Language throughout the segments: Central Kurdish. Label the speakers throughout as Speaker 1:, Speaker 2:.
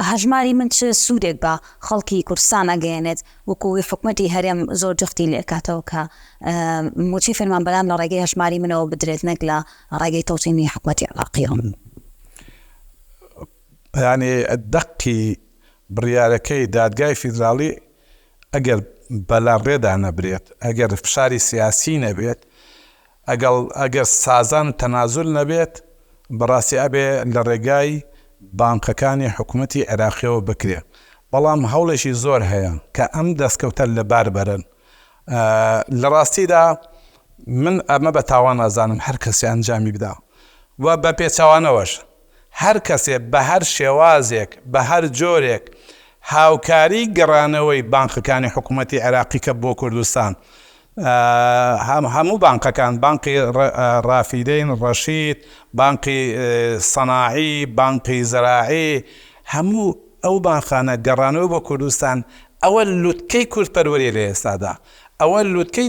Speaker 1: هەژماری من چ سوودێک بە خەڵکی کوردستان ئەگەیەنێت وەکو حکوومەتی هەرێم زۆر جفتی لێکاتەوە کە موچی فەرمانبەران لە ڕێگەی هەژماری منەوە بدرێت نەک لە ڕێگەی تەوسینی حکوومەتی عێراقیەوە.
Speaker 2: یعنی دەقی بڕیارەکەی دادگای فیدراڵی ئەگەر بەلاڕێدا نەبرێت، ئەگەر فشاری سیاسی نەبێت، ئەگەر سازان تەنازل نەبێت، بەڕاستی ئەبێ لە ڕێگای بانکەکانی حکوومەتی عێراقیەوە بکرێت. بەڵام هەوڵێکی زۆر هەیە کە ئەم دەستکەوتە لەبار بەرن. لە ڕاستیدا من ئەمە بە تاوان نازانم هەر کەسێ ئەنجامی بدا و بە پێچەوانەوەش هەر کەسێ بە هەر شێوازێک بە هەر جۆرێک هاوکاری گەڕانەوەی بانکەکانی حکوومەتی عێراقی کە بۆ کوردستان، هەموو بانکەکان، بانقی ڕافیدەین ڕەشید، بانقی سەناعی، بانقی زەراعی، هەموو ئەو بانخانە گەڕانەوە بۆ کوردستان ئەوە لوتکەی کورتپەروەریە لە ئێستادا، ئەوە لوتکەی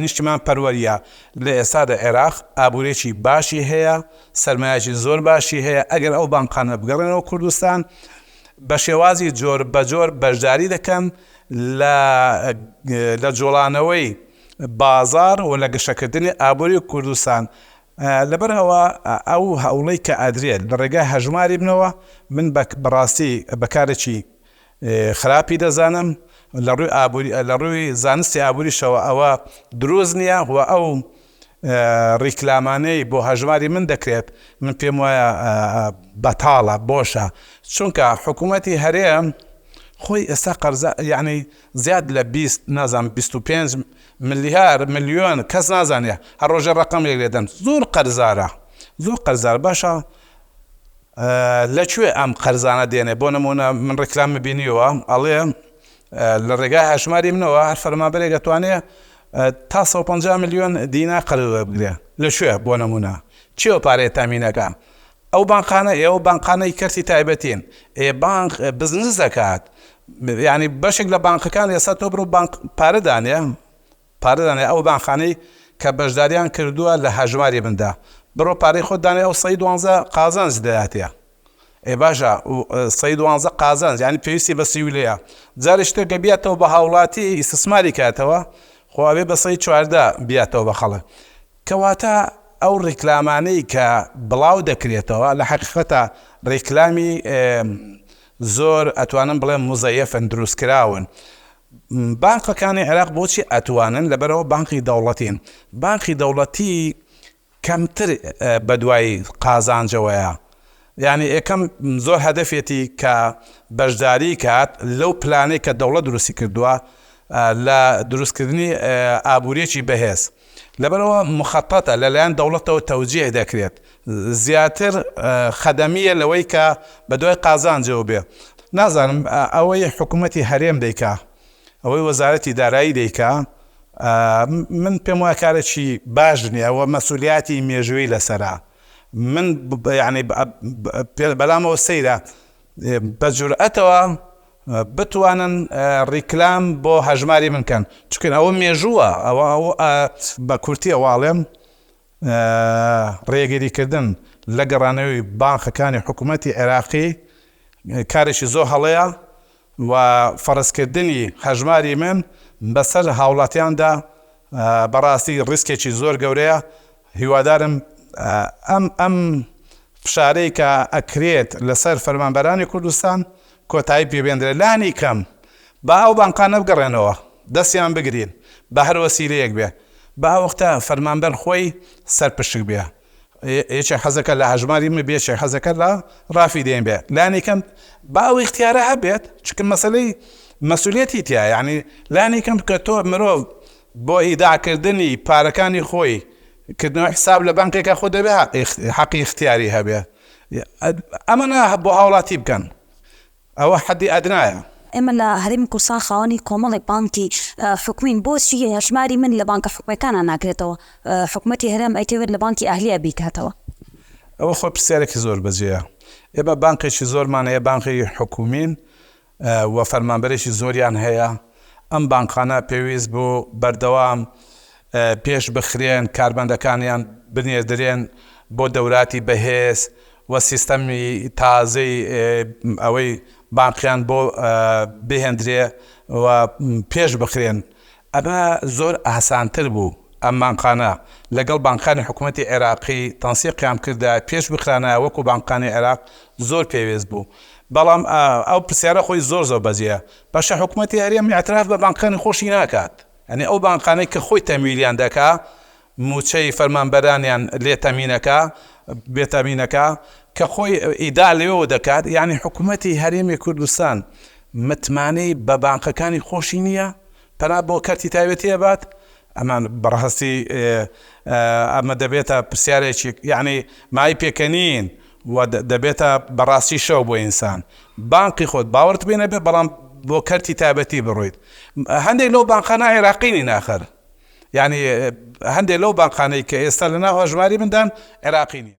Speaker 2: نیشتیمان پەروەریە لە ئێستادا. عێراق ئابوورێکی باشی هەیە، سەرمایەکی زۆر باشی هەیە. ئەگەر ئەو بانقانە بگەڕێنەوە کوردستان بە شێوازی جۆر بە جۆر بەشداری دەکەن لە جوڵانەوەی بازار و لە گەشەکردنی ئابووری کوردستان. لەبەرەوە ئەو هەوڵەی کە ئەدرێت لە ڕێگای هەژماری بنەوە، من بەڕاستی بەکارێکی خراپی دەزانم. لە ڕووی زانستی ئابووریشەوە ئەوە دروست نییە و ئەو ڕیکلامانەی بۆ هەژماری من دەکرێت، من پێم وایە بەتاڵە، بۆشە. چونکە حکوومەتی هەرێم خۆی ئێستا قەرزە، یعنی زیاد لە 25 ملیۆن کەس نازانێ، هەر ڕۆژە ڕقەمێک لێدەن. زۆر قەرزارە، زۆر قەرزار. باشە لەکوێ ئەم قەرزانە دێنێ؟ بۆ نمونە من ڕێکلام ببینیەوە ئەڵێ لە ڕێگای هەژماری منەوە هەر فەرمانبەرێک دەتوانێت تا 150 ملیۆن دینار قەرز بگرێ. لەکوێ بۆ نمونە چیەوە پارەی تامینەکە؟ ئەو بانقانە ئێوە بانقانەی کەرتی تایبەتین، بانک بزنس دەکات. یعنی بەشێک لە بانکەکان ئێستا تۆ بڕۆ بانک پارەدانێ ئەو بانخانەی کە بەشداریان کردووە لە هەژماری مندا، بڕۆ پارەی خۆت دانێ ئەو 112 قازانج دەداتێ. باشە 112 قازانج، یعنی پێویستی بە سیولەیە. جارێک شتێک کە بیاتەوە بە هاوڵاتی ئیسtismاری کاتەوە، خۆوابێ بە 114 بیاتەوە بە خەڵک. کەواتە ئەو ڕیکلامانەی کە بڵاو دەکرێتەوە لە حەقیقەتە ڕیکلامی زۆر ئەتوانن بڵێن مزەیەفن، دروستکراون. بانکەکانی عێراق بۆچی ئەتوانن؟ لەبەرەوە بانکی دەوڵەتین. بانکی دەوڵەتی کەمتر بەدوای قازانجەوەیە. یعنی یەکەم زۆر هەدەفێتی کە بەشداری کات لەو پلانەی کە دەوڵەت دروستی کردووە لە دروستکردنی ئابوورێکی بەهێز. لەبەرەوە مخەتەتە لەلایەن دەوڵەتەوە تەوجیه دەکرێت، زیاتر خەدەمیە لەوەی کە بەدوای قازانجەوە بێ. نازانم ئەوەی حکوومەتی هەرێم دەیکا، ئەوەی وەزارەتی دارایی دەیکا، من پێم وایە کارێکی باش نییە، ئەوە مەسئولیاتی مێژووی لەسەرا. من یعنی بەلامەوە سەیرە بە جورئەتەوە بتوانن ڕیکلام بۆ هەژماری منکەن، چکن ئەوە مێژووە. ئەوە بە کورتیە واڵێم ڕێگەریکردن لە گەڕانەوەی بانکەکانی حکوومەتی عێراقی کارێکی زۆر هەڵەیە و فەرزکردنی هەژماری من بەسەر هاوڵاتیاندا بەڕاستی ڕیسکێکی زۆر گەورەیە. هیوادارم ئەم فشارەی کە ئەکرێت لەسەر فەرمانبەرانی کوردستان کۆتایی پێبێندرێ. لانی کەم با ئەو بانقانە بگەڕێنەوە، دەستیان بگرین بە هەر وەسیلەیەک بێ، با وەختە فەرمانبەر خۆی سەرپشک بێ. یەکێک حەزەکە لە هەژماری من بێ، یەکێک حەزەکە لە ڕافیدەین بێ. لانی کەم با ئەو اختیارە هەبێت، چونکە مەسەلەی مەسئولیەتی تایە. یعنی لانی کەم کە تۆ مرۆڤ بۆ ئیداکردنی پارەکانی خۆی کردنەوە حساب لە بانکێکە خۆ دەبێ حەقی اختیاری هەبێ. ئەمەە بۆ هاوڵاتی بکەن، ئەوە حەدی ئەدنایە.
Speaker 1: ئێمە لە هەرێمی کوردستان خاوەنی کۆمەڵێک بانکی حکومین، بۆچی هەژماری من لە بانکە حکوومەکانە ناکرێتەوە؟ حکوومەتی هەرێم ئەیتەوێت لە بانکی ئەهلیە بیکاتەوە.
Speaker 2: ئەوە خۆ پرسیارێکی زۆر بەجێیە. ئێمە بانکێکی زۆرمان هەیە، بانکی حکومین و فەرمانبەرێکی زۆریان هەیە. ئەم بانکانە پێویست بۆ بەردەوام پێش بخرێن، کاربەندەکانیان بنێردرێن بۆ دەوراتی بەهێز وە سیستەمی تازەی ئەوەی بانقیان بۆ بهێندرێ و پێش بخرێن ئەمە زۆر ئاسانتر بوو. ئەم بانقانە لەگەڵ بانقانی حکوومەتی عێراقی تەنسیقیان کردا پێش بخرانە وەکو بانقانی عێراق زۆر پێویست بوو. بەڵام ئەو پرسیارە خۆی زۆر بەزیە باشە حکوومەتی هەرێم اعتراف بە بانقانی خۆشی ناکات. ئەنی ئەو بانقانەی کە خۆی تەمیلیان دەکا موچەی فەرمانبەرانیان لێ تەمینەکە بێتەمینەکە کە خۆی ئیدا لێەوە دەکات. یعنی حکوومەتی هەرێمی کوردستان متمانەی بە بانقەکانی خۆشی نییە پەنا بۆ کەرتی تایبەتیە بات. ئەمان بەڕاستی ئەمە دەبێتە پرسیارێکی یعنی مای پێکەنین و دەبێتە بەڕاستی شەو بۆ ئینسان بانقی خۆت باوەڕت بێنە بێ بەڵام بۆ کەرتی تایبەتی بڕۆیت. هەندێک لەو بانقانە عێراقینی ناخەر یعنی هەندێک لەو بانقانەی کە ئێستا لەناو هەژماری مندان عێراقینی.